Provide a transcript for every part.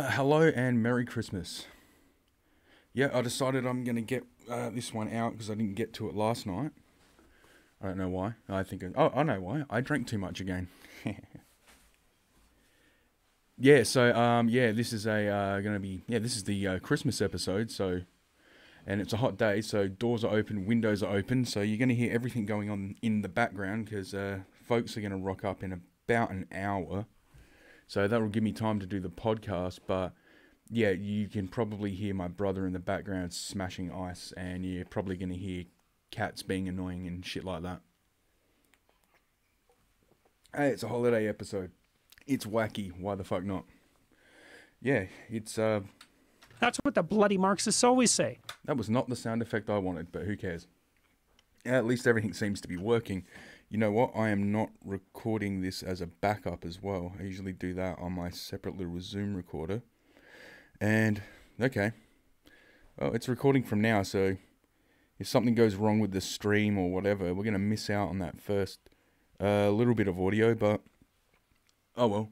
Hello and Merry Christmas. Yeah, I decided I'm going to get this one out because I didn't get to it last night. I don't know why. I know why. I drank too much again. Yeah, so this is this is the Christmas episode. So, and it's a hot day, so doors are open, windows are open, so you're going to hear everything going on in the background because folks are going to rock up in about an hour. So that will give me time to do the podcast, but yeah, you can probably hear my brother in the background smashing ice, and you're probably going to hear cats being annoying and shit like that. Hey, it's a holiday episode. It's wacky. Why the fuck not? Yeah, it's That's what the bloody Marxists always say. That was not the sound effect I wanted, but who cares? At least everything seems to be working. You know what? I am not recording this as a backup as well. I usually do that on my separate little Zoom recorder. And, okay. Well, it's recording from now, so if something goes wrong with the stream or whatever, we're going to miss out on that first little bit of audio, but oh well.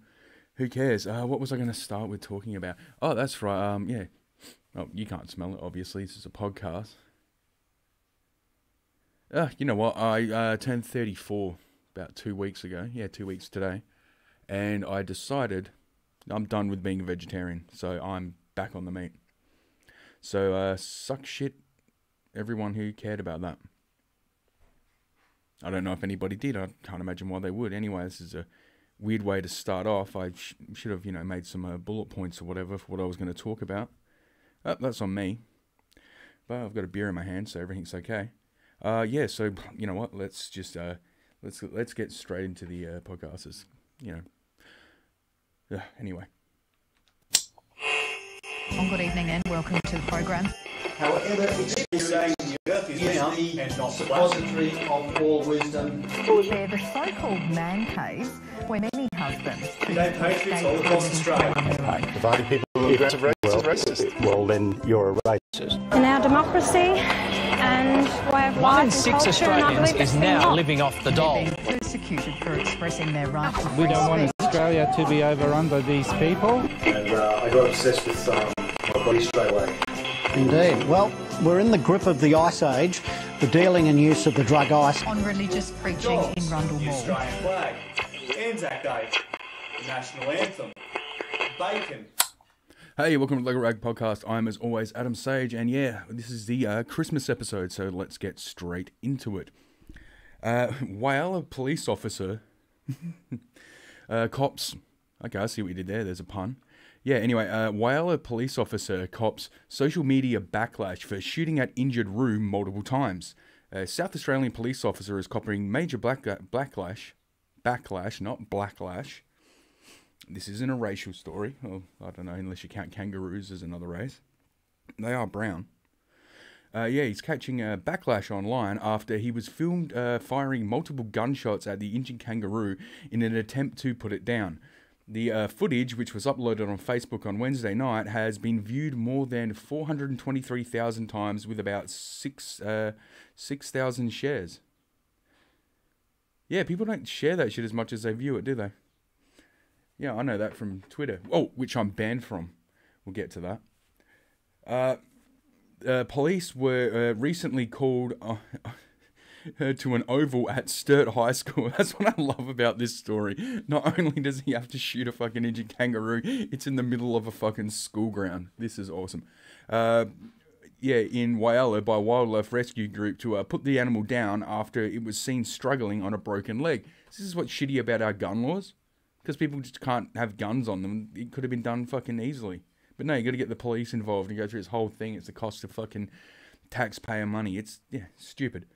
Who cares? What was I going to start with talking about? Oh, that's right. Yeah. Oh, you can't smell it, obviously. This is a podcast. You know what? I turned 34 about 2 weeks ago. Yeah, 2 weeks today. And I decided I'm done with being a vegetarian. So I'm back on the meat. So suck shit, everyone who cared about that. I don't know if anybody did. I can't imagine why they would. Anyway, this is a weird way to start off. I should have, made some bullet points or whatever for what I was going to talk about. Oh, that's on me. But I've got a beer in my hand, so everything's okay. Yeah, so you know what? Let's just let's get straight into the podcast. As, anyway. Well, good evening and welcome to the program. However, it's saying the earth is now and not suppository of all wisdom. They're the so-called man caves where many husbands... They patriots all across Australia. Dividing people into racist. Well, then you're a racist. In our democracy and way of life, 1 in 6 Australians is now living off the dole. They're being persecuted for expressing their right to We don't want Australia to be overrun by these people. And I got obsessed with my body straight away. Indeed. Well, we're in the grip of the Ice Age, the dealing and use of the drug ice. on religious preaching in Rundle The Mall. Australian flag, Anzac Day, the national anthem, bacon. Hey, welcome to the Lego Rag Podcast. I'm, as always, Adam Sage, and yeah, this is the Christmas episode, so let's get straight into it. While a police officer... cops... Okay, I see what you did there. There's a pun. Yeah, anyway, while a police officer cops social media backlash for shooting at injured Roo multiple times. A South Australian police officer is copping major backlash, not blacklash. This isn't a racial story. Well, I don't know, unless you count kangaroos as another race. They are brown. He's catching a backlash online after he was filmed firing multiple gunshots at the injured kangaroo in an attempt to put it down. The footage, which was uploaded on Facebook on Wednesday night, has been viewed more than 423,000 times with about 6,000 shares. Yeah, people don't share that shit as much as they view it, do they? Yeah, I know that from Twitter. Oh, which I'm banned from. We'll get to that. Police were recently called... to an oval at Sturt High School. That's what I love about this story. Not only does he have to shoot a fucking injured kangaroo, it's in the middle of a fucking school ground. This is awesome. In Whyalla by Wildlife Rescue Group to put the animal down after it was seen struggling on a broken leg. This is what's shitty about our gun laws. Because people just can't have guns on them. It could have been done fucking easily. But no, you got to get the police involved and go through this whole thing. It's the cost of fucking taxpayer money. It's, stupid.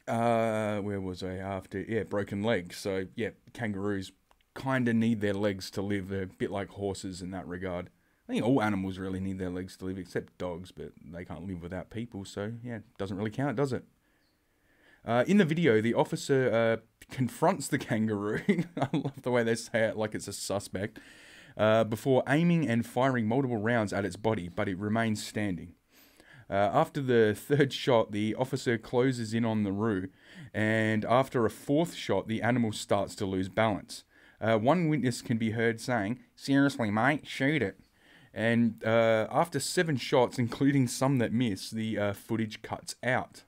Where was I after? Yeah, broken legs. So, yeah, kangaroos kind of need their legs to live. They're a bit like horses in that regard. I think all animals really need their legs to live, except dogs, but they can't live without people. So, yeah, it doesn't really count, does it? In the video, the officer confronts the kangaroo. I love the way they say it like it's a suspect. Before aiming and firing multiple rounds at its body, but it remains standing. After the third shot, the officer closes in on the Roo, and after a fourth shot, the animal starts to lose balance. One witness can be heard saying, "Seriously, mate, shoot it." And after 7 shots, including some that miss, the footage cuts out.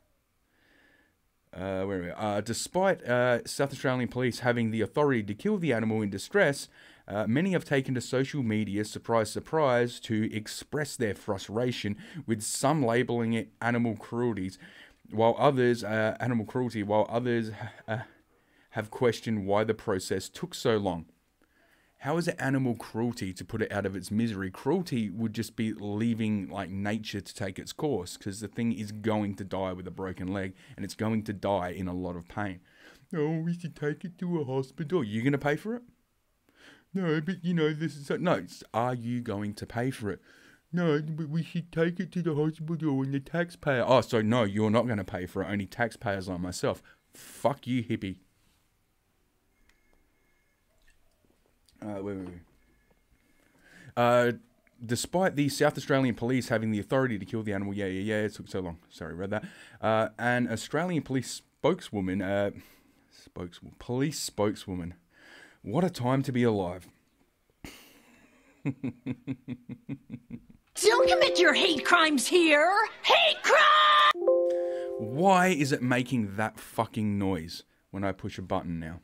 Despite South Australian police having the authority to kill the animal in distress, many have taken to social media, surprise, surprise, to express their frustration, with some labelling it animal cruelties, while others have questioned why the process took so long. How is it animal cruelty to put it out of its misery? Cruelty would just be leaving like nature to take its course, because the thing is going to die with a broken leg, and it's going to die in a lot of pain. Oh, we should take it to a hospital. Are you going to pay for it? No, but you know, this is... No, are you going to pay for it? No, but we should take it to the hospital and the taxpayer... Oh, so no, you're not going to pay for it. Only taxpayers like myself. Fuck you, hippie. Despite the South Australian police having the authority to kill the animal... Yeah, it took so long. Sorry, read that. An Australian police spokeswoman... police spokeswoman... What a time to be alive. Don't commit your hate crimes here! Hate crime! Why is it making that fucking noise when I push a button now?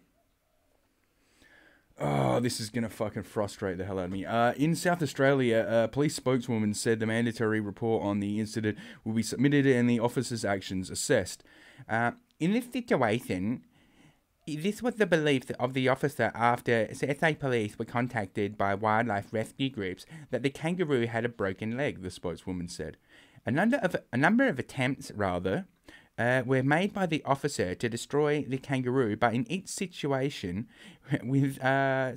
Oh, this is going to fucking frustrate the hell out of me. In South Australia, a police spokeswoman said the mandatory report on the incident will be submitted and the officer's actions assessed. In this situation... This was the belief of the officer after SA police were contacted by wildlife rescue groups that the kangaroo had a broken leg, the spokeswoman said. A number of attempts, were made by the officer to destroy the kangaroo, but in each situation, with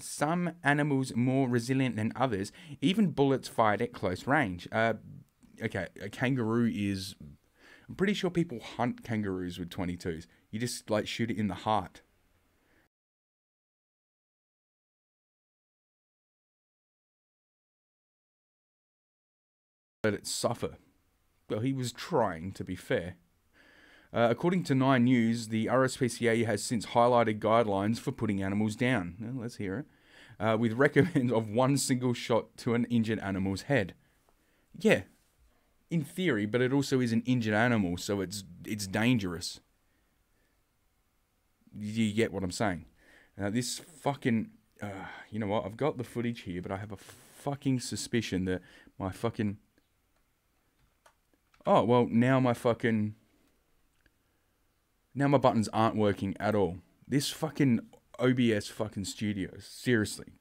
some animals more resilient than others, even bullets fired at close range. Okay, a kangaroo is... I'm pretty sure people hunt kangaroos with 22s. You just, like, shoot it in the heart. Let it suffer. Well, he was trying, to be fair. According to 9 News, the RSPCA has since highlighted guidelines for putting animals down. Well, let's hear it. With recommend of 1 single shot to an injured animal's head. Yeah, in theory, but it also is an injured animal, so it's dangerous. You get what I'm saying? This fucking... you know what? I've got the footage here, but I have a fucking suspicion that my fucking... Oh, well, now my buttons aren't working at all. This fucking OBS fucking studio, seriously.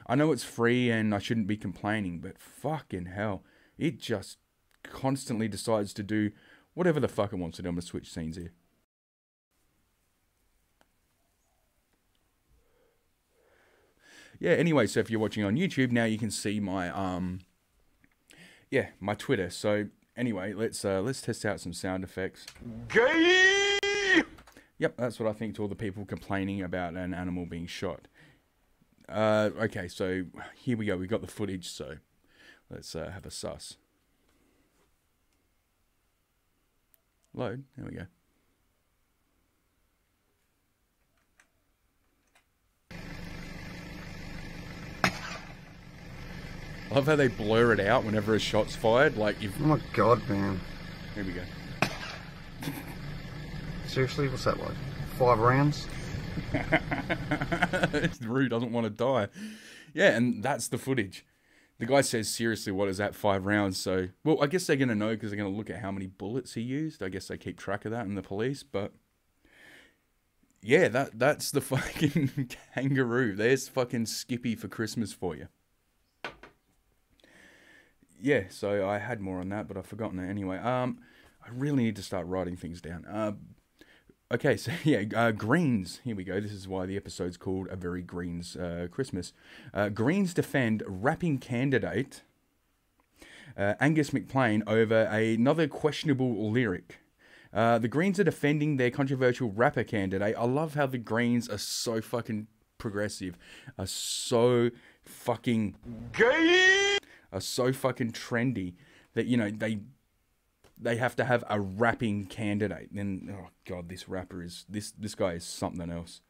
I know it's free and I shouldn't be complaining, but fucking hell. It just constantly decides to do whatever the fuck it wants to do. I'm gonna switch scenes here. Yeah, anyway, so if you're watching on YouTube, now you can see my, my Twitter. So... Anyway, let's test out some sound effects. Gay! Yep, that's what I think to all the people complaining about an animal being shot. Okay, so here we go. We got the footage, so let's have a sus. Load. There we go. I love how they blur it out whenever a shot's fired. Like, if... Oh my god, man. Here we go. Seriously? What's that like? 5 rounds? Rue doesn't want to die. Yeah, and that's the footage. The guy says, seriously, what is that? 5 rounds. So, well, I guess they're going to know because they're going to look at how many bullets he used. I guess they keep track of that in the police, but... Yeah, that's the fucking kangaroo. There's fucking Skippy for Christmas for you. Yeah, so I had more on that, but I've forgotten it anyway. I really need to start writing things down. Okay, so yeah, Greens. Here we go. This is why the episode's called A Very Greens Christmas. Greens defend rapping candidate Angus McLean over another questionable lyric. The Greens are defending their controversial rapper candidate. I love how the Greens are so fucking progressive, are so fucking gay, are so fucking trendy that, you know, they have to have a rapping candidate. And oh god, this rapper is this guy is something else.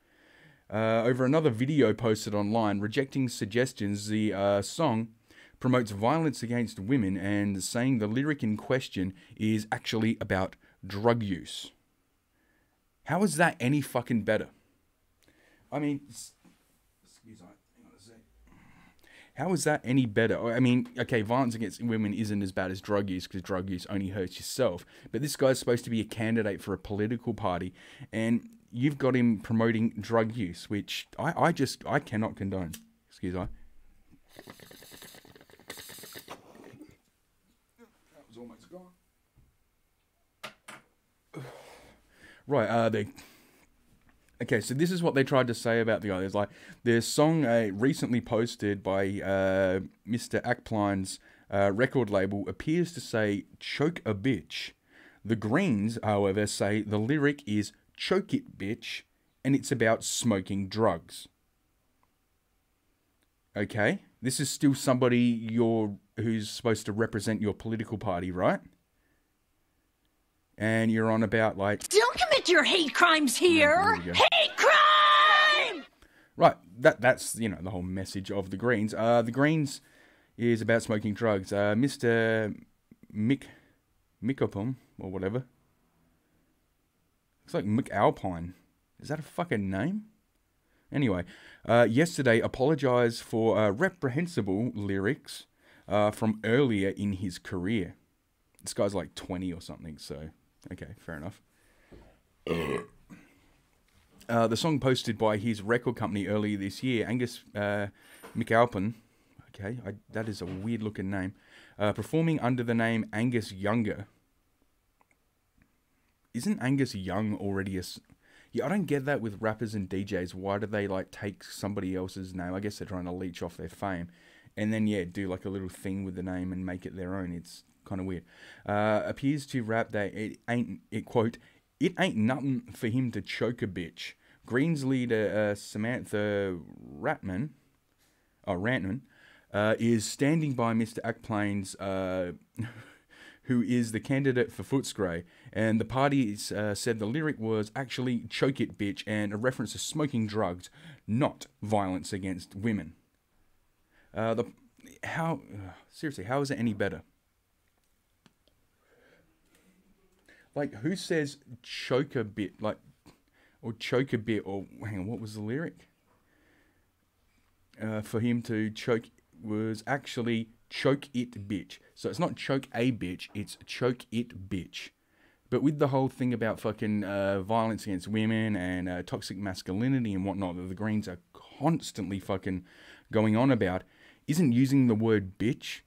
Over another video posted online rejecting suggestions the song promotes violence against women and saying the lyric in question is actually about drug use. How is that any fucking better? I mean, excuse me, hang on a sec. How is that any better? I mean, okay, violence against women isn't as bad as drug use because drug use only hurts yourself. But this guy's supposed to be a candidate for a political party, and you've got him promoting drug use, which I cannot condone. Excuse me. That was almost gone. Right, okay, so this is what they tried to say about the guy. There's like their song recently posted by Mr. Ackpline's record label appears to say "choke a bitch." The Greens, however, say the lyric is "choke it, bitch," and it's about smoking drugs. Okay, this is still somebody who's supposed to represent your political party, right? And you're on about like... Don't commit your hate crimes here! Hate crime! Right, that's, you know, the whole message of the Greens. The Greens is about smoking drugs. Mr. Mickopum, or whatever. Looks like McAlpine. Is that a fucking name? Anyway, yesterday apologised for reprehensible lyrics from earlier in his career. This guy's like 20 or something, so... Okay, fair enough. The song posted by his record company earlier this year, Angus McAlpin, okay, that is a weird looking name, performing under the name Angus Younger. Isn't Angus Young already a... Yeah, I don't get that with rappers and DJs. Why do they like take somebody else's name? I guess they're trying to leech off their fame. And then, yeah, do like a little thing with the name and make it their own. It's kind of weird. Appears to rap that it ain't nothing for him to choke a bitch. Greens leader Samantha Rantman is standing by Mr. Ackplane's, who is the candidate for Footscray, and the party said the lyric was actually "choke it, bitch," and a reference to smoking drugs, not violence against women. Seriously, how is it any better? Like, who says choke a bit, like, or choke a bit, or, hang on, what was the lyric? For him to choke was actually choke it, bitch. So it's not choke a bitch, it's choke it, bitch. But with the whole thing about fucking violence against women and toxic masculinity and whatnot that the Greens are constantly fucking going on about, isn't using the word bitch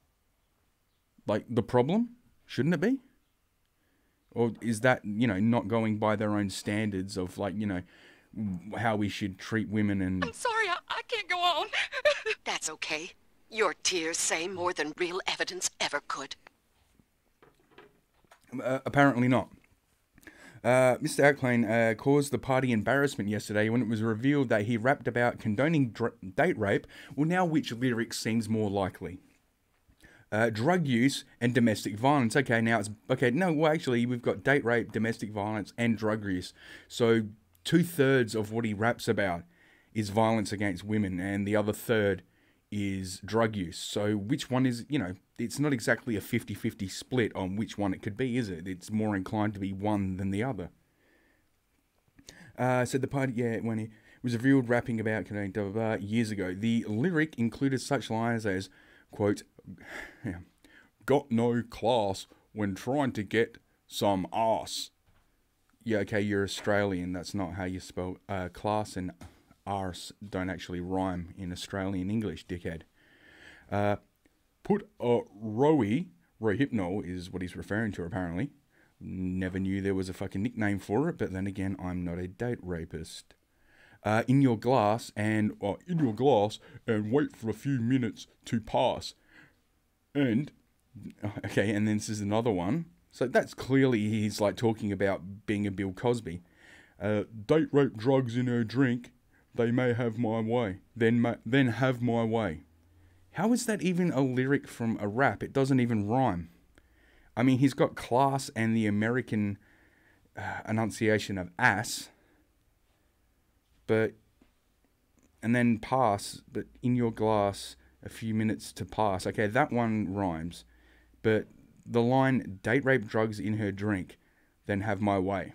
like the problem? Shouldn't it be? Or is that, you know, not going by their own standards of, like, you know, how we should treat women and... I'm sorry, I can't go on. That's okay. Your tears say more than real evidence ever could. Apparently not. Mr. Ackplane caused the party embarrassment yesterday when it was revealed that he rapped about condoning date rape. Well, now which lyric seems more likely? Drug use and domestic violence. Okay, now it's... Okay, no, well, actually, we've got date rape, domestic violence, and drug use. So 2/3 of what he raps about is violence against women, and the other third is drug use. So which one is, you know, it's not exactly a 50-50 split on which one it could be, is it? It's more inclined to be one than the other. Said the party, yeah, when he was revealed rapping about blah, blah, blah, years ago. The lyric included such lines as, quote, got no class when trying to get some ass. Yeah, okay, you're Australian. That's not how you spell class, and arse don't actually rhyme in Australian English, dickhead. Put a Rohypnol is what he's referring to, apparently. Never knew there was a fucking nickname for it, but then again, I'm not a date rapist. In your glass and wait for a few minutes to pass. And, okay, and then this is another one. So that's clearly he's like talking about being a Bill Cosby. Date rape, drugs in her drink. They may have my way. Then have my way. How is that even a lyric from a rap? It doesn't even rhyme. I mean, he's got class and the American enunciation of ass. But and then pass, but in your glass, a few minutes to pass. Okay, that one rhymes. But the line, date rape drugs in her drink, then have my way.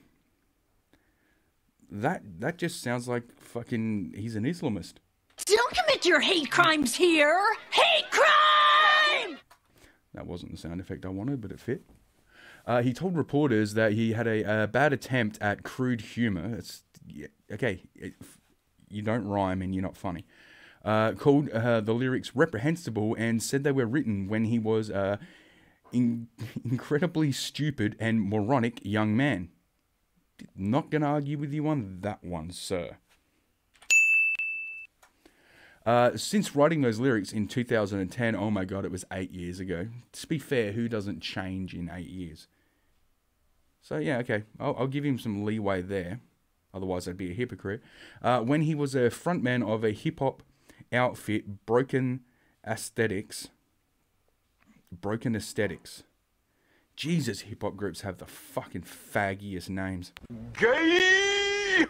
That just sounds like fucking, he's an Islamist. Don't commit your hate crimes here! Hate crime! That wasn't the sound effect I wanted, but it fit. He told reporters that he had a bad attempt at crude humor. It's, yeah, okay, you don't rhyme and you're not funny. Called the lyrics reprehensible and said they were written when he was incredibly stupid and moronic young man. Not going to argue with you on that one, sir. Since writing those lyrics in 2010, oh my god, it was 8 years ago. To be fair, who doesn't change in 8 years? So yeah, okay, I'll give him some leeway there. Otherwise, I'd be a hypocrite. When he was a frontman of a hip-hop outfit, Broken Aesthetics. Jesus, hip-hop groups have the fucking faggiest names. Gay!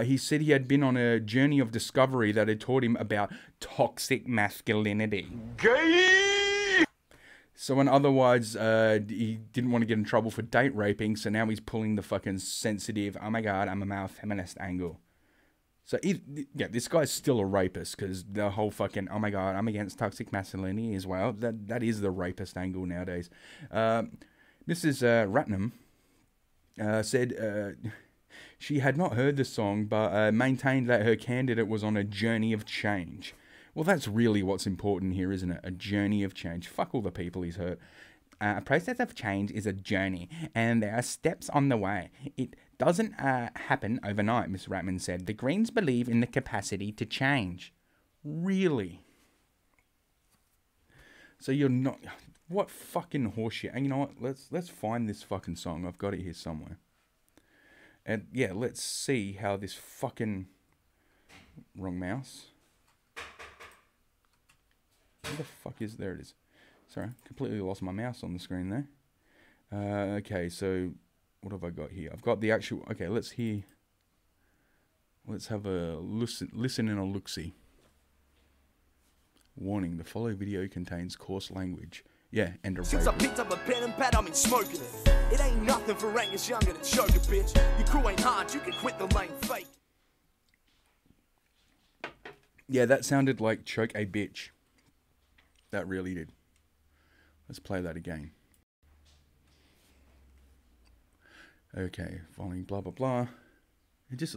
He said he had been on a journey of discovery that had taught him about toxic masculinity. Gay! So in other words, he didn't want to get in trouble for date raping, so now he's pulling the fucking sensitive, oh my god, I'm a male feminist angle. So, yeah, this guy's still a rapist, because the whole fucking, oh my god, I'm against toxic masculinity as well. That is the rapist angle nowadays. Mrs. Ratnam said she had not heard the song, but maintained that her candidate was on a journey of change. Well, that's really what's important here, isn't it? A journey of change. Fuck all the people he's hurt. A process of change is a journey, and there are steps on the way. It doesn't happen overnight, Ms. Ratman said. The Greens believe in the capacity to change. Really? So you're not... What fucking horseshit? And you know what? Let's find this fucking song. I've got it here somewhere. And yeah, let's see how this fucking... Wrong mouse. Where the fuck is... There it is. Sorry, completely lost my mouse on the screen there. Okay, so... What have I got here? I've got the actual... Okay, let's hear... Let's have a listen and a look-see. Warning, the following video contains coarse language. Yeah, and a Since I picked up a pen and pad, I've been smoking it. It ain't nothing for Angus Younger to choke a bitch. Your crew ain't hard, you can quit the lame fake. Yeah, that sounded like choke a bitch. That really did. Let's play that again. Okay, following blah blah blah. It just...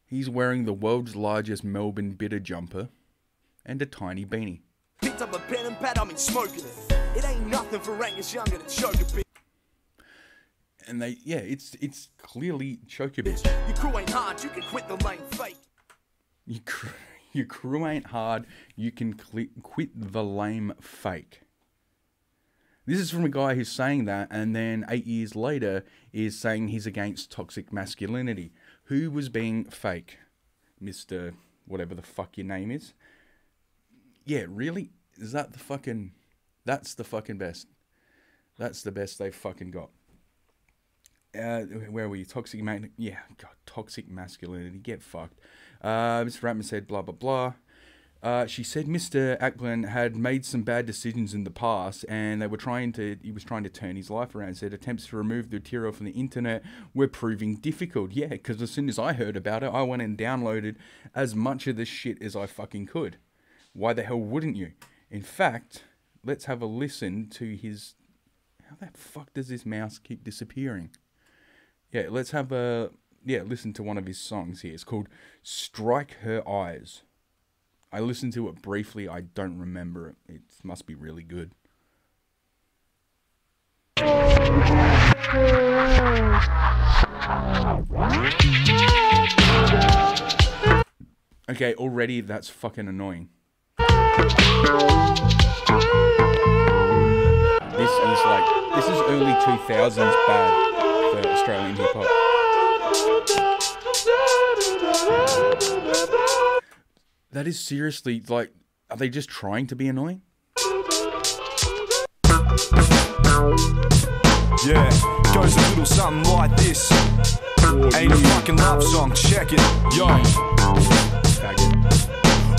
He's wearing the world's largest Melbourne bitter jumper and a tiny beanie. Picked up a pen and pad, I've been smoking it. It ain't nothing for Angus Younger to choke a bitch. And they, yeah, it's clearly choke a bitch. Your crew ain't hard, you can quit the lame fake. Your crew ain't hard, you can quit the lame fake. This is from a guy who's saying that, and then 8 years later is saying he's against toxic masculinity. Who was being fake? Mr. whatever the fuck your name is. Yeah, really? Is that the fucking... That's the fucking best. That's the best they've fucking got. Where were you? Toxic man? Yeah, God, toxic masculinity. Get fucked. Mr. Ratman said blah, blah, blah. She said Mr. Ackland had made some bad decisions in the past, and he was trying to turn his life around. Said attempts to remove the material from the internet were proving difficult. Yeah, because as soon as I heard about it, I went and downloaded as much of this shit as I fucking could. Why the hell wouldn't you? In fact, let's have a listen to his... How the fuck does this mouse keep disappearing? Yeah, let's have a... Yeah, listen to one of his songs here. It's called Strike Her Eyes. I listened to it briefly. I don't remember it. It must be really good. Okay, already that's fucking annoying. This is early 2000s bad for Australian hip hop. That is seriously, like, are they just trying to be annoying? Yeah, Goes a little something like this. Ain't a fucking love song, check it, yo.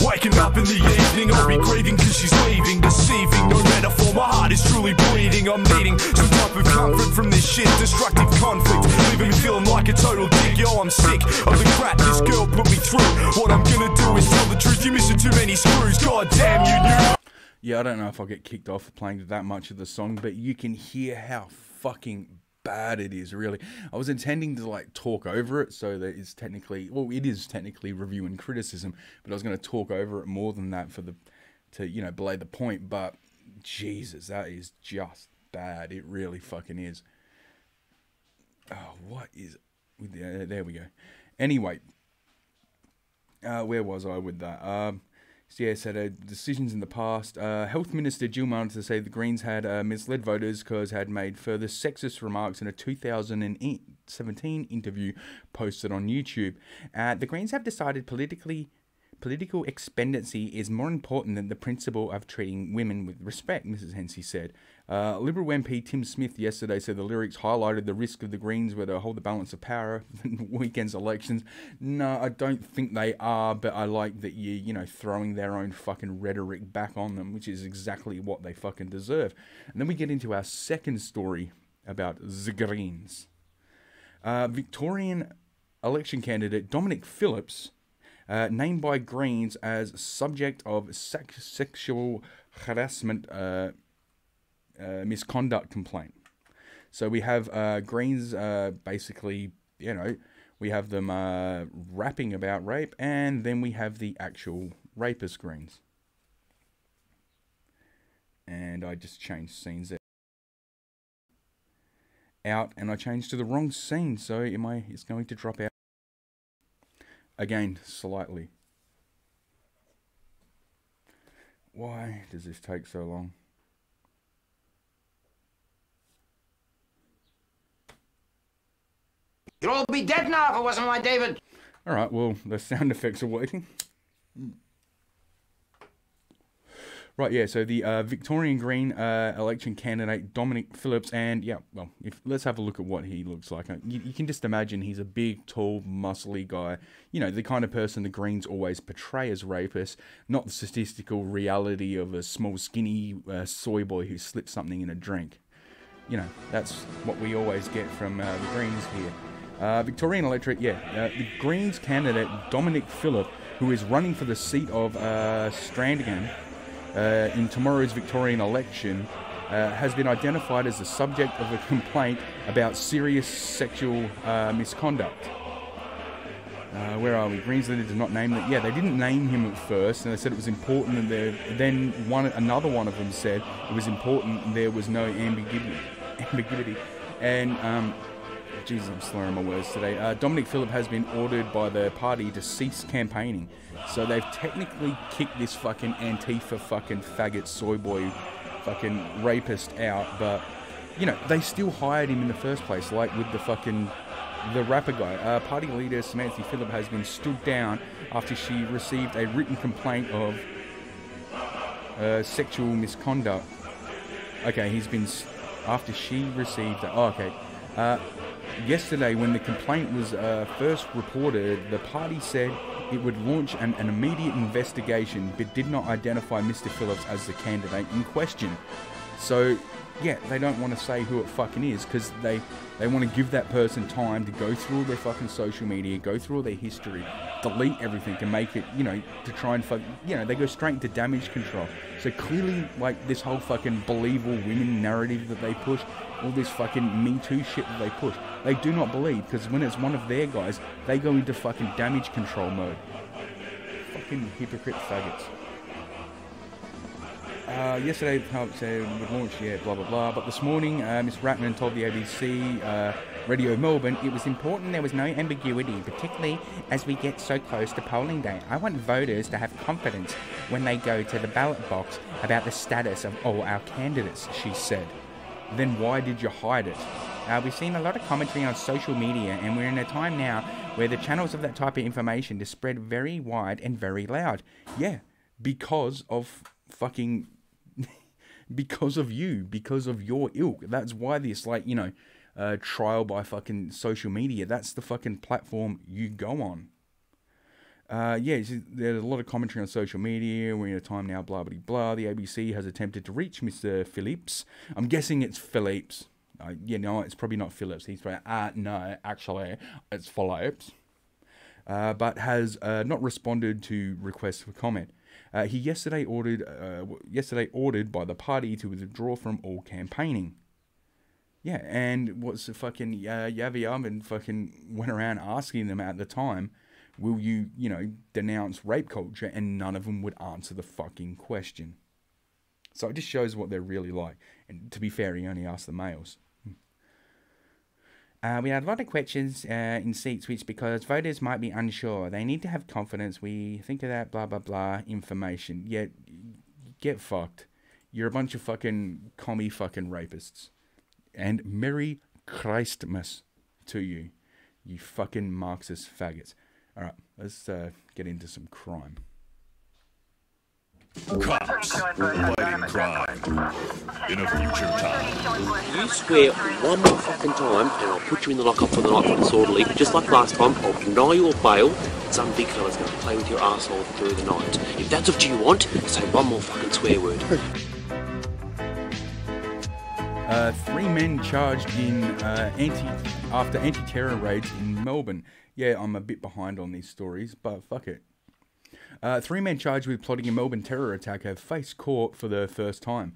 Waking up in the evening, I'll be grieving cause she's leaving. Deceiving, no metaphor, my heart is truly bleeding. I'm needing some type of comfort from this shit. Destructive conflict, leaving me feeling like a total dick. Yo, I'm sick of the crap this girl put me through. What I'm gonna do is tell the truth, you're missing too many screws. God damn, you knew. Yeah, I don't know if I'll get kicked off for playing that much of the song, but you can hear how fucking bad it is, really. I was intending to like talk over it, so that it's technically, well, it is technically review and criticism, but I was going to talk over it more than that to you know, belay the point. But Jesus, that is just bad. It really fucking is. Oh, what is? There we go. Anyway, where was I with that? So yeah, said decisions in the past. Health Minister Jill Martin to say the Greens had misled voters because had made further sexist remarks in a 2017 interview posted on YouTube. The Greens have decided political expediency is more important than the principle of treating women with respect, Mrs. Hensey said. Liberal MP Tim Smith yesterday said the lyrics highlighted the risk of the Greens were to hold the balance of power in weekend's elections. No, I don't think they are, but I like that you know, throwing their own fucking rhetoric back on them, which is exactly what they fucking deserve. And then we get into our second story about the Greens. Victorian election candidate Dominic Phillips, named by Greens as subject of sexual harassment misconduct complaint. So we have Greens basically, you know, we have them rapping about rape, and then we have the actual rapist Greens. And I just changed scenes there. Out, and I changed to the wrong scene, so it's going to drop out. Again, slightly. Why does this take so long? You'd all be dead now if it wasn't my David. Alright, well, the sound effects are working. Right, yeah, so the Victorian Green election candidate Dominic Phillips, and yeah, well, let's have a look at what he looks like. You can just imagine he's a big, tall, muscly guy. You know, the kind of person the Greens always portray as rapists, not the statistical reality of a small, skinny soy boy who slipped something in a drink. You know, that's what we always get from the Greens here. Victorian electorate, yeah, the Greens candidate Dominic Phillip, who is running for the seat of Strandingham in tomorrow's Victorian election, has been identified as the subject of a complaint about serious sexual misconduct. Where are we? Greens leader did not name that. Yeah, they didn't name him at first, and they said it was important, and then another one of them said it was important and there was no ambiguity. And Jesus, I'm slurring my words today. Dominic Phillip has been ordered by the party to cease campaigning. So they've technically kicked this fucking Antifa fucking faggot soy boy fucking rapist out, but, you know, they still hired him in the first place, like with the rapper guy. Party leader Samantha Phillip has been stood down after she received a written complaint of sexual misconduct. Okay, after she received... yesterday, when the complaint was first reported, the party said it would launch an immediate investigation, but did not identify Mr. Phillips as the candidate in question. So, yeah, they don't want to say who it fucking is, because they want to give that person time to go through all their fucking social media, go through all their history, delete everything to make it, you know, to try and they go straight into damage control. So clearly, like, this whole fucking believable women narrative that they push, all this fucking Me Too shit that they push, they do not believe, because when it's one of their guys, they go into fucking damage control mode. Fucking hypocrite faggots. Yesterday, said would launch, blah, blah, blah. But this morning, Ms. Ratman told the ABC Radio Melbourne it was important there was no ambiguity, particularly as we get so close to polling day. I want voters to have confidence when they go to the ballot box about the status of all our candidates, she said. Then why did you hide it? We've seen a lot of commentary on social media, and we're in a time now where the channels of that type of information is spread very wide and very loud. Yeah, because of fucking... because of you, because of your ilk. That's why this, like, you know, trial by fucking social media. That's the fucking platform you go on. Yeah, there's a lot of commentary on social media. We're in a time now, blah, blah, blah. The ABC has attempted to reach Mr. Phillips. I'm guessing it's Phillips. No, it's probably not Phillips. He's probably, no, actually, it's Phillips. But has not responded to requests for comment. He yesterday ordered by the party to withdraw from all campaigning. Yeah, and what's the fucking Yavi Armin fucking went around asking them at the time, will you, denounce rape culture? And none of them would answer the fucking question. So it just shows what they're really like. And to be fair, he only asked the males. We had a lot of questions in seat switch because voters might be unsure. They need to have confidence. We think of that blah, blah, blah information. Yet, get fucked. You're a bunch of fucking commie fucking rapists. And Merry Christmas to you, you fucking Marxist faggots. Alright, let's get into some crime. Cops fighting crime in a future time. You swear one more fucking time and I'll put you in the lockup for the night for disorderly. Just like last time, I'll deny your bail. Some big fella's going to play with your asshole through the night. If that's what you want, say one more fucking swear word. 3 men charged in after anti-terror raids in Melbourne. Yeah, I'm a bit behind on these stories, but fuck it. 3 men charged with plotting a Melbourne terror attack have faced court for the first time.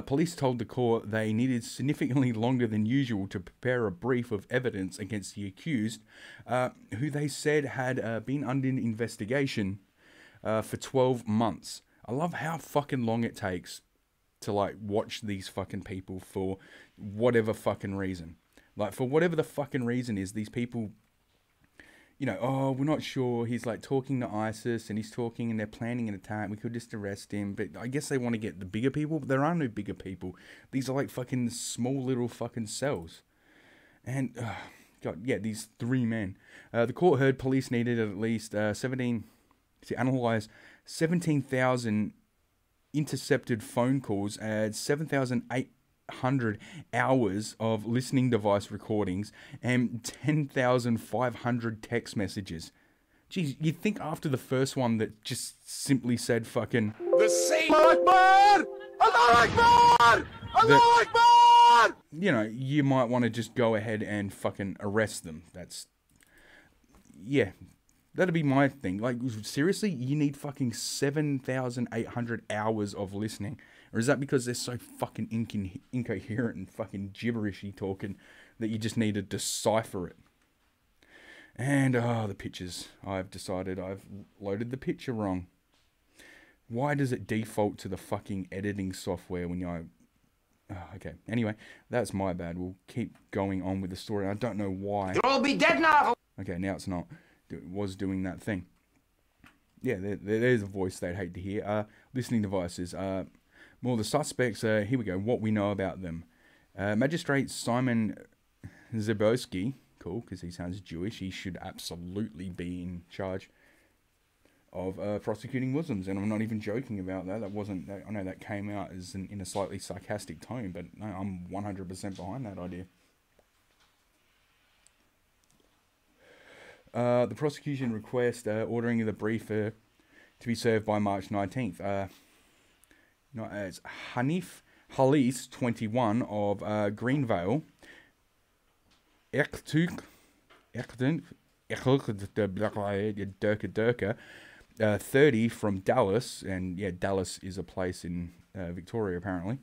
Police told the court they needed significantly longer than usual to prepare a brief of evidence against the accused, who they said had been under investigation for 12 months. I love how fucking long it takes to watch these fucking people for whatever fucking reason. For whatever the fucking reason is, these people, we're not sure. He's talking to ISIS and he's talking and they're planning an attack. We could just arrest him. But I guess they want to get the bigger people. But there are no bigger people. These are fucking small little fucking cells. And, God, yeah, these 3 men. The court heard police needed at least analyze 17,000 intercepted phone calls, 7,800 hours of listening device recordings, and 10,500 text messages. Geez, you'd think after the first one that just simply said fucking the same Akbar! Allah Akbar! Allah Akbar! You might want to just go ahead and fucking arrest them. That'd be my thing. Seriously, you need fucking 7,800 hours of listening? Or is that because they're so fucking incoherent and fucking gibberishy talking that you just need to decipher it? And, the pictures. I've decided I've loaded the picture wrong. Why does it default to the fucking editing software when you... okay. Anyway, that's my bad. We'll keep going on with the story. I don't know why. You'll all be dead now! Okay, now it's not. It was doing that thing. Yeah, there's a voice they'd hate to hear. Listening devices. More the suspects. Here we go. What we know about them. Magistrate Simon Zabowski. Cool, because he sounds Jewish. He should absolutely be in charge of prosecuting Muslims. And I'm not even joking about that. I know that came out as in a slightly sarcastic tone, but no, I'm 100% behind that idea. The prosecution request ordering the brief to be served by March 19th. As Hanif Halis, 21, of Greenvale, 30 from Dallas, and yeah, Dallas is a place in Victoria apparently.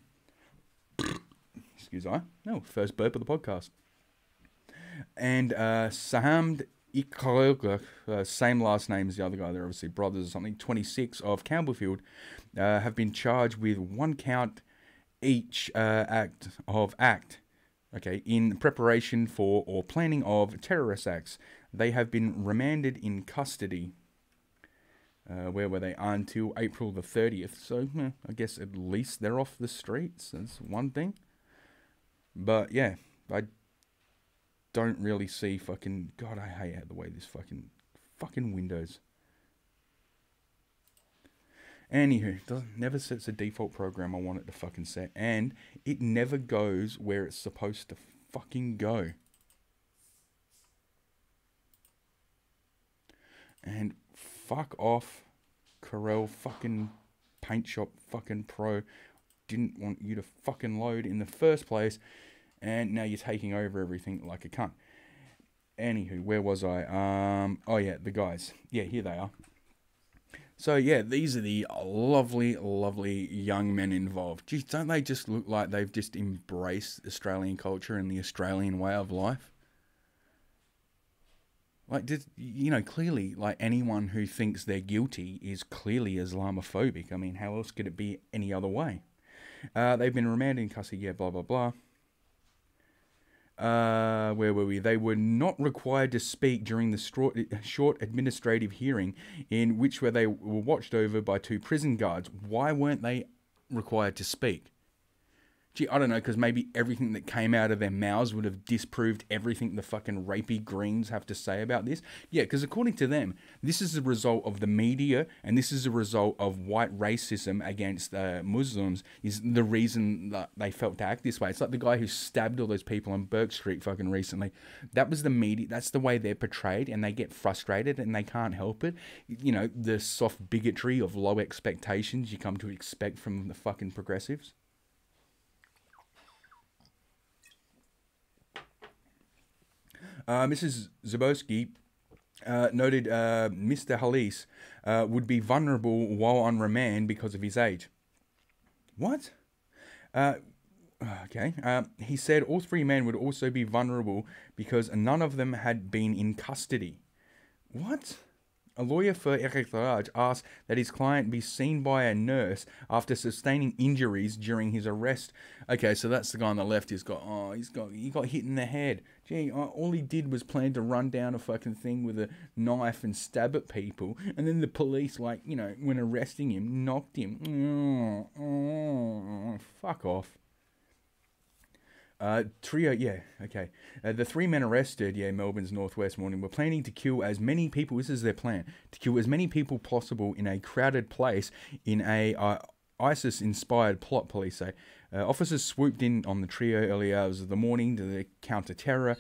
Excuse me. No, first burp of the podcast. And Sahamd same last name as the other guy. They're obviously brothers or something. 26 of Campbellfield have been charged with 1 count each act in preparation for or planning of terrorist acts. They have been remanded in custody. Where were they until April the 30th? So I guess at least they're off the streets. That's one thing. But yeah, I don't really see fucking... God, I hate the way this fucking Windows. Anywho, never sets a default program I want it to fucking set. And it never goes where it's supposed to fucking go. And fuck off, Corel fucking paint shop fucking pro. Didn't want you to fucking load in the first place, and now you're taking over everything like a cunt. Anywho, where was I? Oh yeah, the guys. Yeah, here they are. So yeah, these are the lovely, lovely young men involved. Geez, don't they just look like they've just embraced Australian culture and the Australian way of life? Like, you know, clearly, like, anyone who thinks they're guilty is clearly Islamophobic. I mean, how else could it be any other way? They've been remanded in custody, yeah, blah, blah, blah. Where were we? They were not required to speak during the short administrative hearing in which they were watched over by 2 prison guards. Why weren't they required to speak? Gee, I don't know, because maybe everything that came out of their mouths would have disproved everything the fucking rapey Greens have to say about this. Yeah, because according to them, this is a result of the media, and this is a result of white racism against Muslims, is the reason that they felt to act this way. It's like the guy who stabbed all those people on Burke Street fucking recently. That was the media. That's the way they're portrayed, and they get frustrated, and they can't help it. You know, the soft bigotry of low expectations you come to expect from the fucking progressives. Mrs. Zabowski noted Mr. Halis would be vulnerable while on remand because of his age. What? Okay. He said all 3 men would also be vulnerable because none of them had been in custody. What? A lawyer for Eric Large asked that his client be seen by a nurse after sustaining injuries during his arrest. Okay, so that's the guy on the left. He got hit in the head. Gee, all he did was plan to run down a fucking thing with a knife and stab at people, and then the police, like, you know, when arresting him, knocked him. Fuck off. Trio, yeah, okay. The 3 men arrested, Melbourne's northwest morning, were planning to kill as many people, this is their plan, to kill as many people possible in a crowded place in a ISIS-inspired plot, police say. Officers swooped in on the trio early hours of the morning to the counter-terror,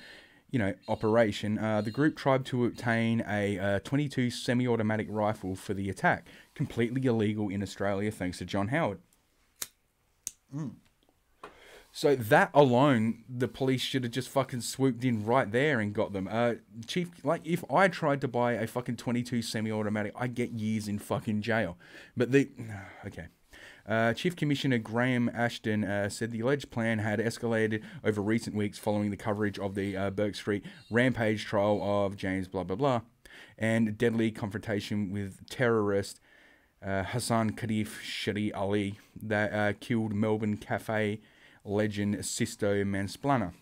operation. The group tried to obtain a 22 semi-automatic rifle for the attack, completely illegal in Australia thanks to John Howard. So that alone, the police should have just fucking swooped in right there and got them. Chief, like, if I tried to buy a fucking 22 semi-automatic, I'd get years in fucking jail. But okay. Chief Commissioner Graham Ashton said the alleged plan had escalated over recent weeks following the coverage of the Burke Street rampage trial of James blah blah blah and deadly confrontation with terrorist Hassan Kadif Shari Ali that killed Melbourne cafe legend Sisto Mansplainer.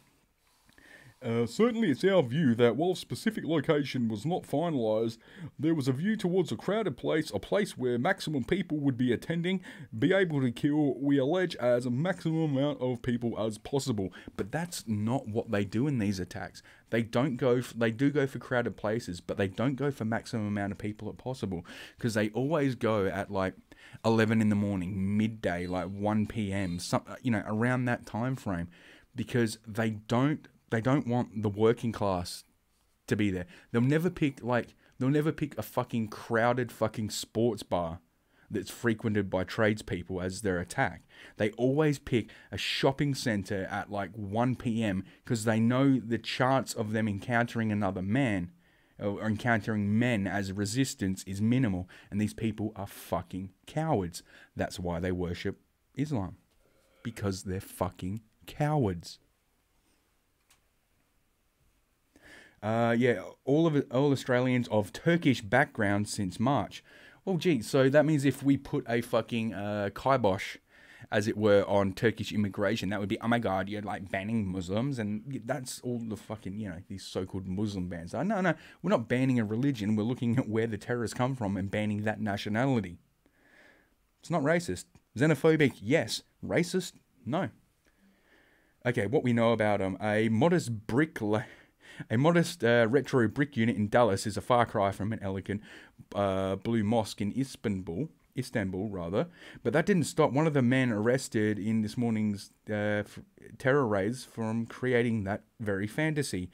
Certainly it's our view that while specific location was not finalised, there was a view towards a crowded place, a place where maximum people would be attending, be able to kill, we allege, as a maximum amount of people as possible. But that's not what they do in these attacks. They do go for crowded places, but they don't go for maximum amount of people as possible, because they always go at like 11 in the morning, midday, like 1 p.m, around that time frame, because they don't want the working class to be there. They'll never pick a fucking crowded fucking sports bar that's frequented by tradespeople as their attack. They always pick a shopping centre at like 1 p.m. because they know the chance of them encountering another man or encountering men as resistance is minimal, and these people are fucking cowards. That's why they worship Islam. Because they're fucking cowards. All Australians of Turkish background since March. Well, gee, so that means if we put a fucking kibosh, as it were, on Turkish immigration, that would be, oh my god, you're like banning Muslims, and that's all the fucking, these so-called Muslim bans. No, we're not banning a religion, we're looking at where the terrorists come from and banning that nationality. It's not racist. Xenophobic, yes. Racist, no. Okay, what we know about them. A modest retro brick unit in Dallas is a far cry from an elegant blue mosque in Istanbul. Istanbul, rather. But that didn't stop one of the men arrested in this morning's terror raids from creating that very fantasy.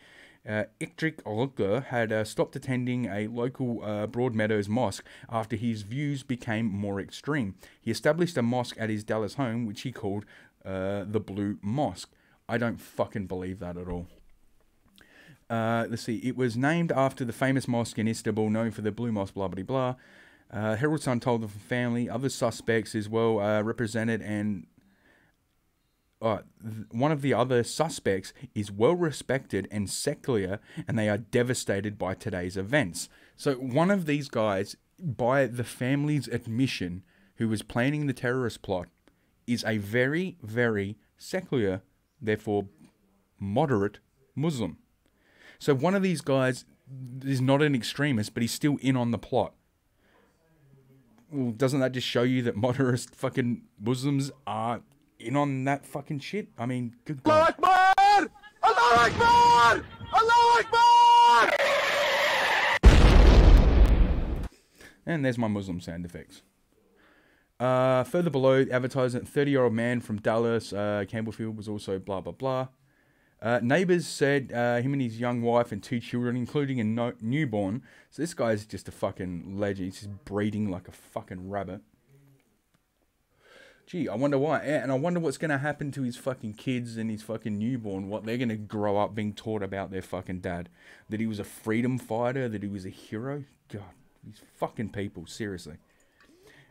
Iktrik Olga had stopped attending a local Broadmeadows mosque after his views became more extreme. He established a mosque at his Dallas home, which he called the Blue Mosque. I don't fucking believe that at all. Let's see. It was named after the famous mosque in Istanbul, known for the Blue Mosque, blah, blah, blah. Herald Sun told the family other suspects as well represented, and one of the other suspects is well respected and secular, and they are devastated by today's events. So one of these guys, by the family's admission, who was planning the terrorist plot, is a very, very secular, therefore moderate Muslim. So one of these guys is not an extremist, but he's still in on the plot. Well, doesn't that just show you that moderate fucking Muslims are in on that fucking shit? I mean, good God. Allah Akbar! Allah Akbar! Allah Akbar! And there's my Muslim sound effects. Further below, advertisement, 30-year-old man from Dallas, Campbellfield, was also blah, blah, blah. Neighbours said him and his young wife and 2 children, including a newborn. So this guy's just a fucking legend. He's just breeding like a fucking rabbit. Gee, I wonder why. And I wonder what's going to happen to his fucking kids and his fucking newborn. What they're going to grow up being taught about their fucking dad. That he was a freedom fighter. That he was a hero. God, these fucking people. Seriously.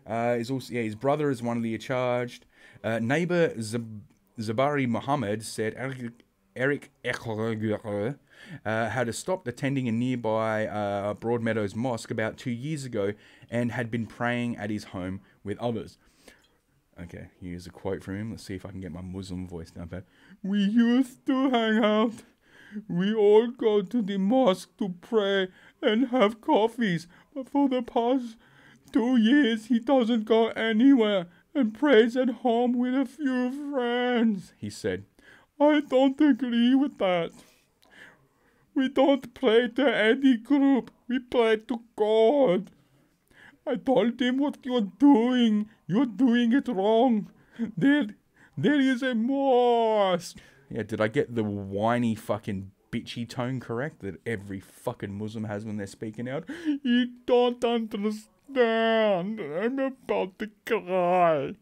His brother is one of the charged. Neighbour Zabari Muhammad said Eric had stopped attending a nearby Broadmeadows Mosque about 2 years ago and had been praying at his home with others. Okay, here's a quote from him. Let's see if I can get my Muslim voice down pat. We used to hang out. We all go to the mosque to pray and have coffees. But for the past 2 years, he doesn't go anywhere and prays at home with a few friends, he said. I don't agree with that. We don't pray to any group. We pray to God. I told him what you're doing it wrong. There is a mosque. Yeah, did I get the whiny fucking bitchy tone correct that every fucking Muslim has when they're speaking out? You don't understand. I'm about to cry.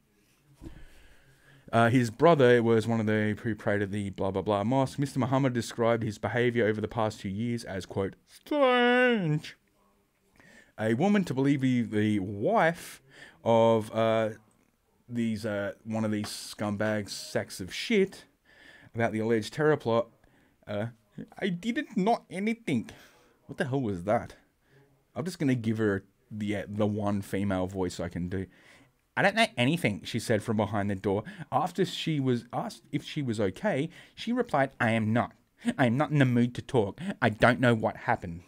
His brother was one of the who prayed at the blah blah blah mosque. Mr. Muhammad described his behaviour over the past 2 years as, quote, strange. A woman to believe the wife of one of these scumbags sacks of shit about the alleged terror plot. I didn't know anything. What the hell was that? I'm just gonna give her the one female voice I can do. I don't know anything, she said from behind the door. After she was asked if she was okay, she replied, I am not. I am not in the mood to talk. I don't know what happened.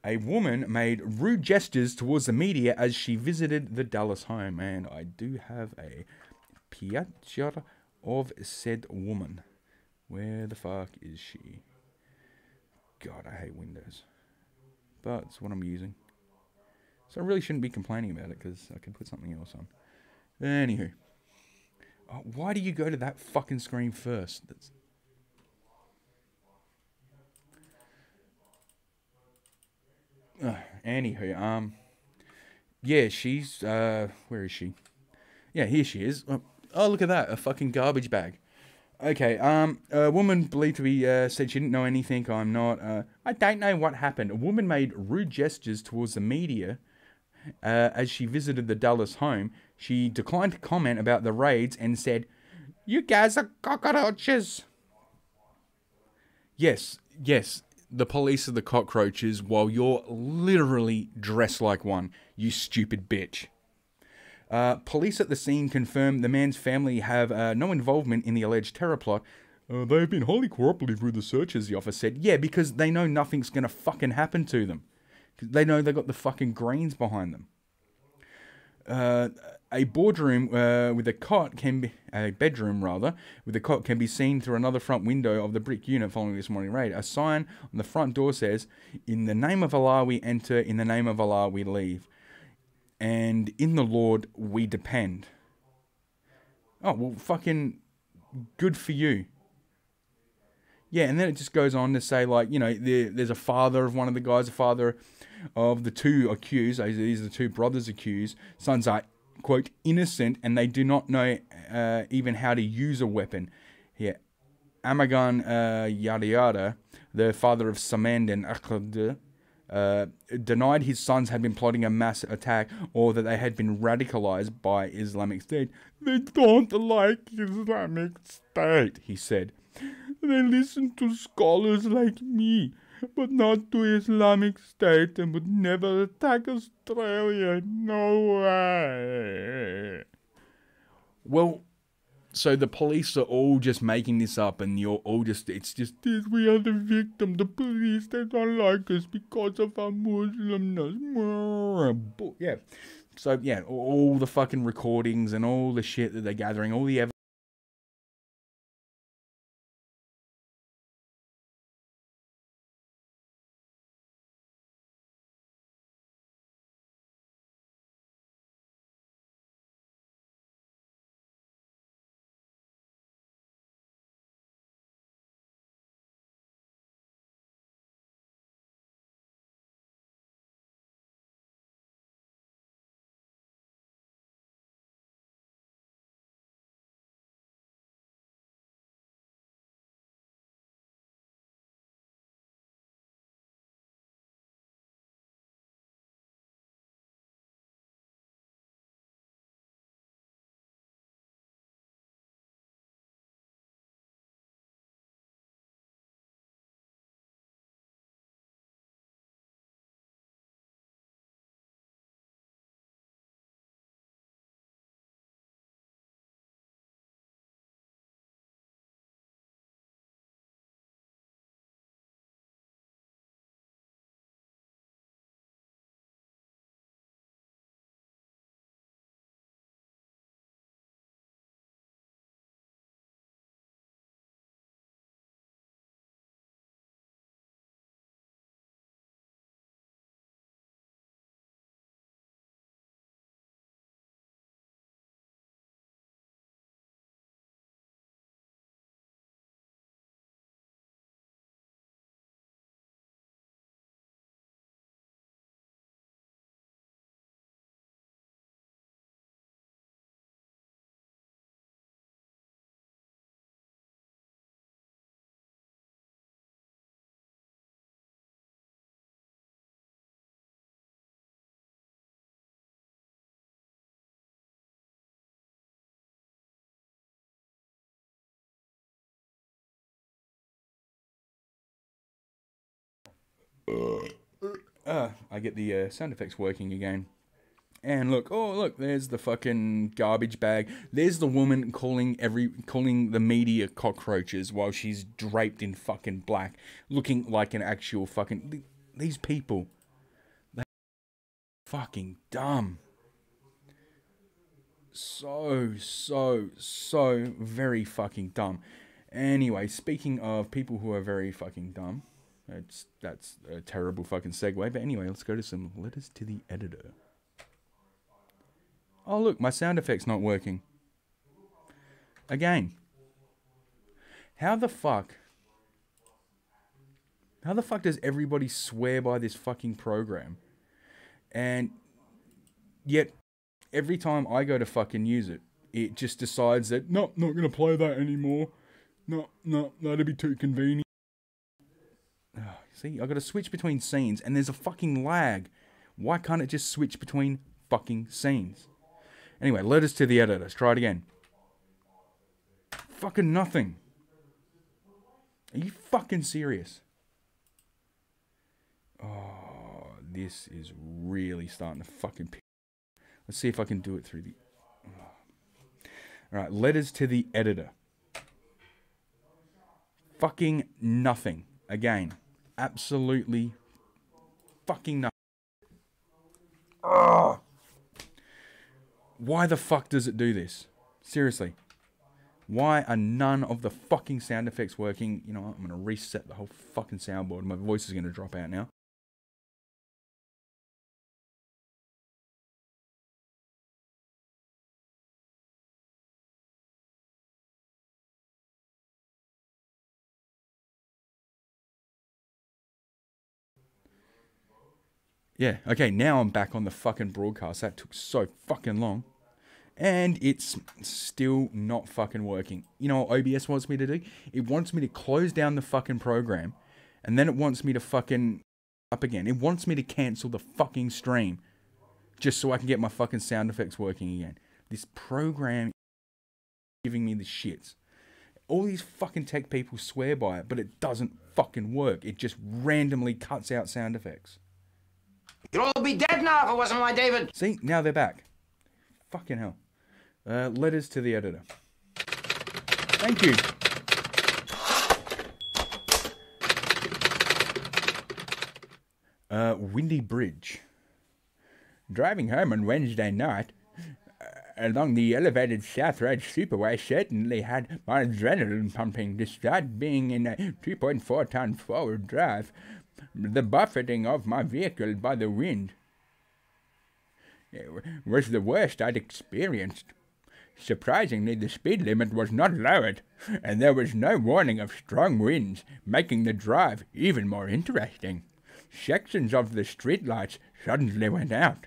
A woman made rude gestures towards the media as she visited the Dallas home. And I do have a picture of said woman. Where the fuck is she? God, I hate Windows. But it's what I'm using. So I really shouldn't be complaining about it because I can put something else on. Anywho. Oh, why do you go to that fucking screen first? Anywho, yeah, she's, where is she? Yeah, here she is. Oh, look at that, a fucking garbage bag. Okay, a woman believed to be, said she didn't know anything, I'm not, I don't know what happened. A woman made rude gestures towards the media as she visited the Dallas home. She declined to comment about the raids and said, you guys are cockroaches. Yes, the police are the cockroaches while you're literally dressed like one, you stupid bitch. Police at the scene confirmed the man's family have no involvement in the alleged terror plot. They've been highly cooperative with the searches, the officer said. Yeah, because they know nothing's going to fucking happen to them. They know they got the fucking Greens behind them. A boardroom with a cot can be... A bedroom, rather, with a cot can be seen through another front window of the brick unit following this morning raid. A sign on the front door says, in the name of Allah we enter, in the name of Allah we leave. and in the Lord we depend. Oh, well, fucking good for you. Yeah, and then it just goes on to say, like, you know, there's a father of one of the guys, a father of the two accused. These are the two brothers accused. Sons are, quote, innocent, and they do not know even how to use a weapon. Yeah. Amagan yada yada, the father of Samand and Akhad, denied his sons had been plotting a mass attack or that they had been radicalized by Islamic State. They don't like Islamic State, he said. They listen to scholars like me, but not to Islamic State, and would never attack Australia. No way. Well, so the police are all just making this up, and you're all just, it's just this, we are the victim, the police, they don't like us because of our Muslimness. Yeah. So, yeah, all the fucking recordings and all the shit that they're gathering, all the evidence. I get the sound effects working again. And look, oh look, there's the fucking garbage bag. There's the woman calling the media cockroaches while she's draped in fucking black, looking like an actual fucking. These people, they're fucking dumb. So very fucking dumb. Anyway, speaking of people who are very fucking dumb, that's a terrible fucking segue. But anyway, let's go to some letters to the editor. Oh look, my sound effect's not working. Again. How the fuck does everybody swear by this fucking program? And yet, every time I go to fucking use it, it just decides that, nope, not going to play that anymore. No, that'd be too convenient. See, I've got to switch between scenes, and there's a fucking lag. Why can't it just switch between fucking scenes? Anyway, letters to the editor. Let's try it again. Fucking nothing. Are you fucking serious? Oh, this is really starting to fucking piss. Let's see if I can do it through the... Alright, letters to the editor. Fucking nothing. Again. Absolutely fucking nothing. Oh. Why the fuck does it do this? Seriously. Why are none of the fucking sound effects working? You know what? I'm going to reset the whole fucking soundboard. My voice is going to drop out now. Yeah, okay, now I'm back on the fucking broadcast. That took so fucking long. And it's still not fucking working. You know what OBS wants me to do? It wants me to close down the fucking program. And then it wants me to fucking up again. It wants me to cancel the fucking stream. Just so I can get my fucking sound effects working again. This program is giving me the shits. All these fucking tech people swear by it, but it doesn't fucking work. It just randomly cuts out sound effects. You'd all be dead now if it wasn't my David. See, now they're back. Fucking hell. Letters to the editor. Thank you. Windy Bridge. Driving home on Wednesday night along the elevated South Road Superway certainly had my adrenaline pumping despite being in a 2.4-ton forward drive. The buffeting of my vehicle by the wind was the worst I'd experienced. Surprisingly, the speed limit was not lowered, and there was no warning of strong winds, making the drive even more interesting. Sections of the streetlights suddenly went out.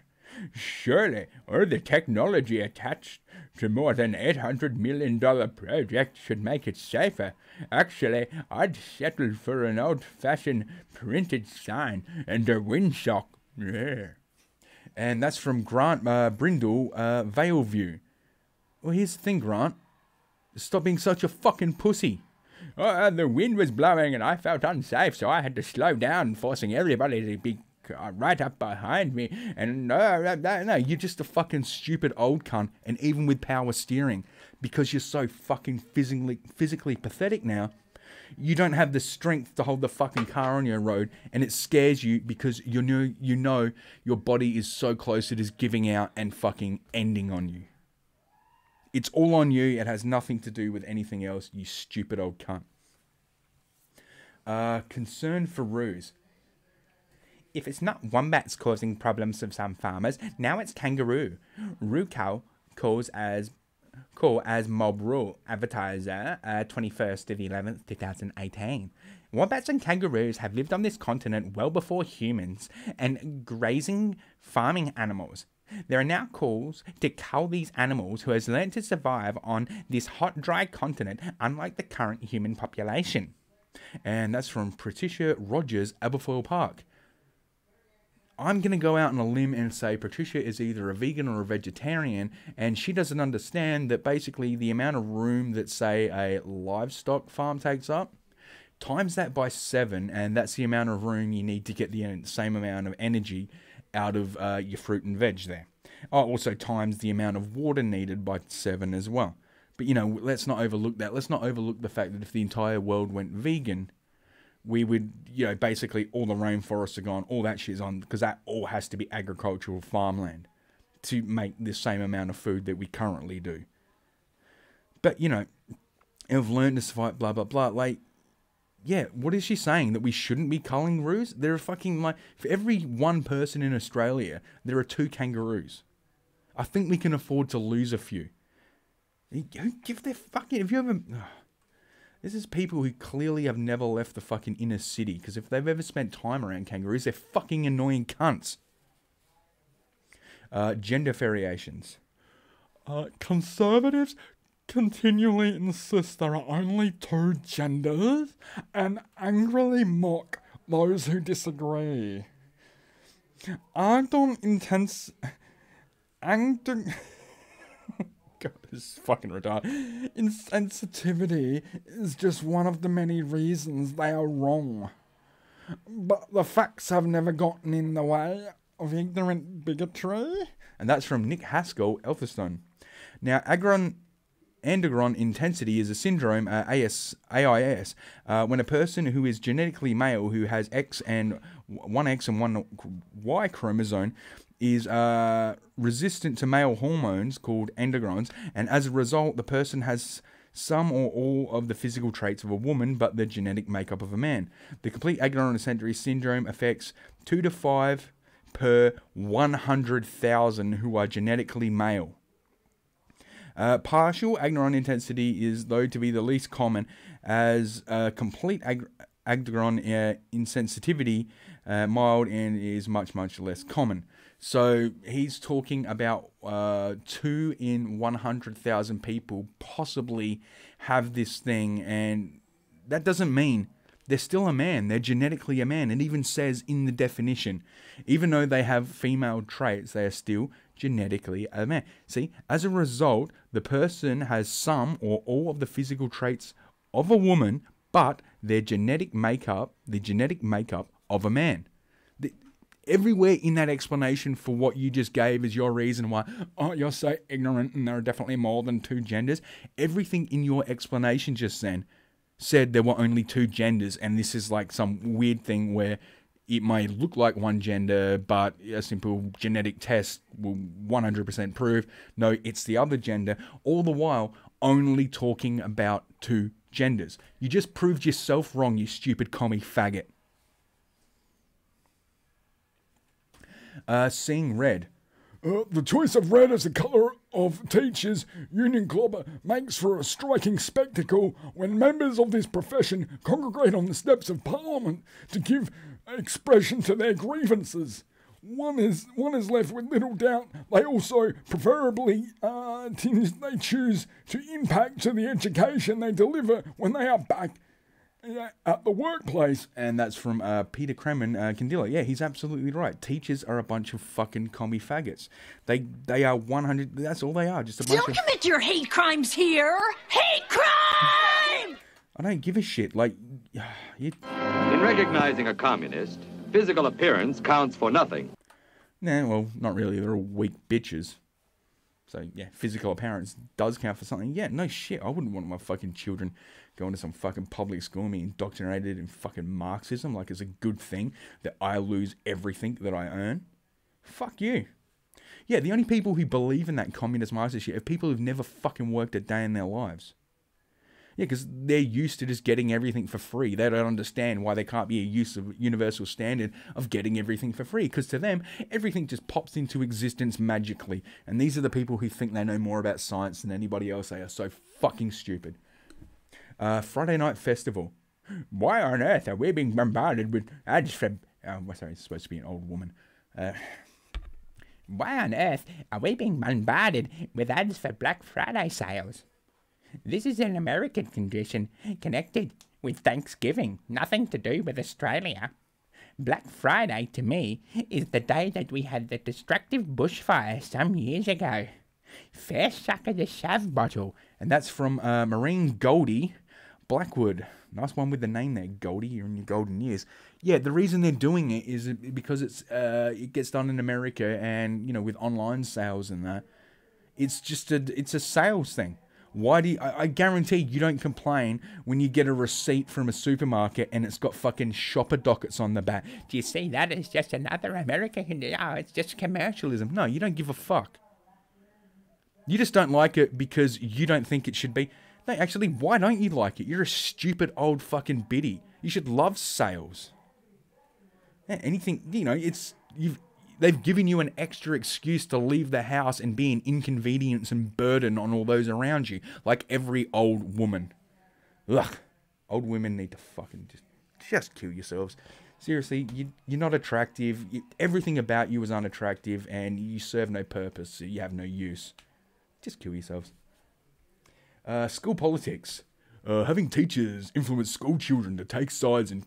Surely, all the technology attached to more than $800 million project should make it safer. Actually, I'd settle for an old-fashioned printed sign and a windsock. Yeah. And that's from Grant Brindle, Valeview. Well, here's the thing, Grant. Stop being such a fucking pussy. The wind was blowing and I felt unsafe, so I had to slow down, forcing everybody to be right up behind me. And no, you're just a fucking stupid old cunt. And even with power steering, because you're so fucking physically pathetic now, you don't have the strength to hold the fucking car on your road, and it scares you because you know your body is so close it is giving out and fucking ending on you. It's all on you. It has nothing to do with anything else, you stupid old cunt. Concern for roos. If it's not wombats causing problems for some farmers, now it's kangaroo. Roo cow calls as mob rule. Advertiser, 21st of 11th, 2018. Wombats and kangaroos have lived on this continent well before humans and grazing farming animals. There are now calls to cull these animals who has learned to survive on this hot, dry continent, unlike the current human population. And that's from Patricia Rogers, Aberfoyle Park. I'm going to go out on a limb and say Patricia is either a vegan or a vegetarian, and she doesn't understand that basically the amount of room that, say, a livestock farm takes up, times that by 7, and that's the amount of room you need to get the same amount of energy out of your fruit and veg there. Also times the amount of water needed by 7 as well. But, you know, let's not overlook that. Let's not overlook the fact that if the entire world went vegan, we would, you know, basically all the rainforests are gone, all that shit's on, because that all has to be agricultural farmland to make the same amount of food that we currently do. But, you know, I've learned to survive, blah, blah, blah. Like, yeah, what is she saying? That we shouldn't be culling roos? There are fucking, like, for every one person in Australia, there are 2 kangaroos. I think we can afford to lose a few. Give their fucking, if you ever... This is people who clearly have never left the fucking inner city, because if they've ever spent time around kangaroos, they're fucking annoying cunts. Gender variations. Conservatives continually insist there are only 2 genders and angrily mock those who disagree. God, this is fucking retarded. Insensitivity is just one of the many reasons they are wrong. But the facts have never gotten in the way of ignorant bigotry. And that's from Nick Haskell, Elphinstone. Now, androgen intensity is a syndrome, AIS, when a person who is genetically male, who has one X and one Y chromosome, is resistant to male hormones called androgens, and as a result, the person has some or all of the physical traits of a woman, but the genetic makeup of a man. The complete androgen syndrome affects 2 to 5 per 100,000 who are genetically male. Partial androgen intensity is, though, to be the least common, as complete agron insensitivity mild and is much, much less common. So he's talking about 2 in 100,000 people possibly have this thing, and that doesn't mean they're still a man. They're genetically a man. It even says in the definition, even though they have female traits, they are still genetically a man. See, as a result, the person has some or all of the physical traits of a woman, but the genetic makeup of a man. Everywhere in that explanation for what you just gave as your reason why, oh, you're so ignorant and there are definitely more than 2 genders. Everything in your explanation just then said there were only 2 genders, and this is like some weird thing where it may look like one gender, but a simple genetic test will 100% prove, no, it's the other gender, all the while only talking about 2 genders. You just proved yourself wrong, you stupid commie faggot. Seeing red. The choice of red as the colour of teachers' union club makes for a striking spectacle when members of this profession congregate on the steps of Parliament to give expression to their grievances. One is left with little doubt they also preferably they choose to impact to the education they deliver when they are back at the workplace. And that's from Peter Kremen, Candila. Yeah, he's absolutely right. Teachers are a bunch of fucking commie faggots. They are 100, that's all they are, just a bunch Don't commit your hate crimes here! Hate crime! I don't give a shit, like... In recognizing a communist, physical appearance counts for nothing. Nah, well, not really, they're all weak bitches. So, yeah, physical appearance does count for something. Yeah, no shit, I wouldn't want my fucking children going to some fucking public school and being indoctrinated in fucking Marxism like it's a good thing that I lose everything that I earn. Fuck you. Yeah, the only people who believe in that communist Marxist shit are people who've never fucking worked a day in their lives. Yeah, because they're used to just getting everything for free. They don't understand why there can't be a universal standard of getting everything for free. Because to them, everything just pops into existence magically. And these are the people who think they know more about science than anybody else. They are so fucking stupid. Friday Night Festival. Why on earth are we being bombarded with ads for... sorry, it's supposed to be an old woman. Why on earth are we being bombarded with ads for Black Friday sales? This is an American condition connected with Thanksgiving, nothing to do with Australia. Black Friday, to me, is the day that we had the destructive bushfire some years ago. Fair suck of the shove bottle. And that's from Marine Goldie Blackwood. Nice one with the name there, Goldie. You're in your golden years. Yeah, the reason they're doing it is because it gets done in America, and, you know, with online sales and that, it's just it's a sales thing. Why do you, I guarantee you don't complain when you get a receipt from a supermarket and it's got fucking shopper dockets on the back. Do you see that? It's just another American. Oh, it's just commercialism. No, you don't give a fuck. You just don't like it because you don't think it should be. No, actually, why don't you like it? You're a stupid old fucking biddy. You should love sales. Yeah, anything, you know, they've given you an extra excuse to leave the house and be an inconvenience and burden on all those around you, like every old woman. Ugh. Old women need to fucking just kill yourselves. Seriously, you're not attractive. Everything about you is unattractive, and you serve no purpose. So you have no use. Just kill yourselves. School politics. Having teachers influence school children to take sides in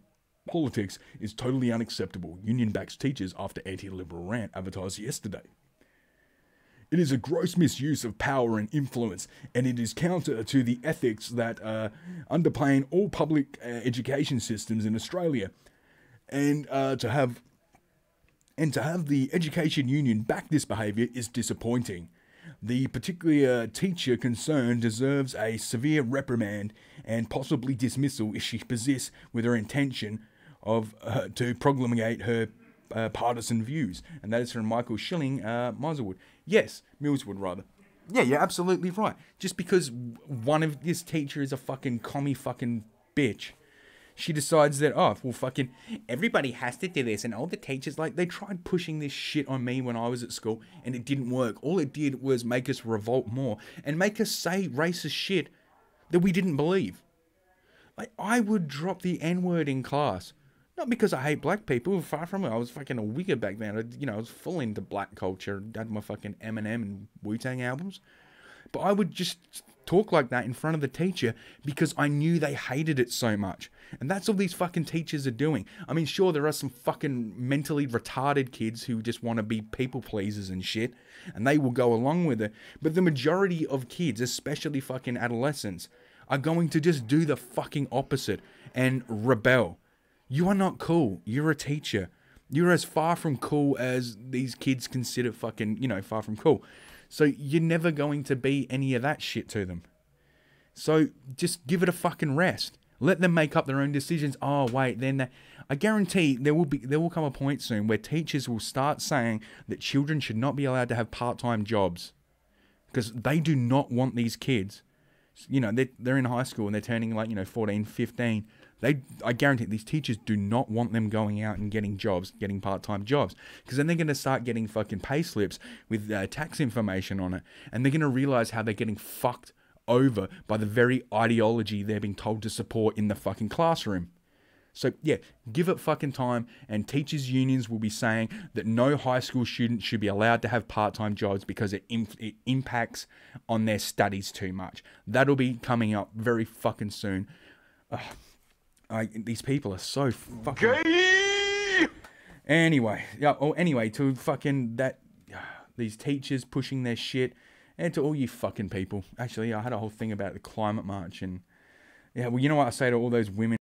politics is totally unacceptable. Union backs teachers after anti-liberal rant advertised yesterday. It is a gross misuse of power and influence, and it is counter to the ethics that underpin all public education systems in Australia. And to have the education union back this behaviour is disappointing. The particular teacher concerned deserves a severe reprimand and possibly dismissal if she persists with her intention of to promulgate her partisan views. And that is from Michael Schilling, Millswood. Yes, Millswood, rather. Yeah, you're absolutely right. Just because one of this teacher is a fucking commie fucking bitch, she decides that, oh, well, fucking everybody has to do this. And all the teachers, like, they tried pushing this shit on me when I was at school, and it didn't work. All it did was make us revolt more and make us say racist shit that we didn't believe. Like, I would drop the N-word in class. Not because I hate black people, far from it. I was fucking a wigger back then. I was full into black culture. I had my fucking Eminem and Wu-Tang albums. But I would just talk like that in front of the teacher because I knew they hated it so much. And that's all these fucking teachers are doing. I mean, sure, there are some fucking mentally retarded kids who just want to be people pleasers and shit, and they will go along with it. But the majority of kids, especially fucking adolescents, are going to just do the fucking opposite and rebel. You are not cool. You're a teacher. You're as far from cool as these kids consider fucking, far from cool. So you're never going to be any of that shit to them. So just give it a fucking rest. Let them make up their own decisions. Oh, wait, then I guarantee there will come a point soon where teachers will start saying that children should not be allowed to have part-time jobs because they do not want these kids. They're in high school and they're turning 14, 15. I guarantee these teachers do not want them going out and getting jobs, getting part-time jobs, because then they're going to start getting fucking pay slips with tax information on it, and they're going to realize how they're getting fucked over by the very ideology they're being told to support in the fucking classroom. So yeah, give it fucking time, and teachers' unions will be saying that no high school student should be allowed to have part-time jobs because it impacts on their studies too much. That'll be coming up very fucking soon. These people are so fucking gay. Anyway, to fucking these teachers pushing their shit, and to all you fucking people. Actually, I had a whole thing about the climate march, and yeah, well, you know what I say to all those women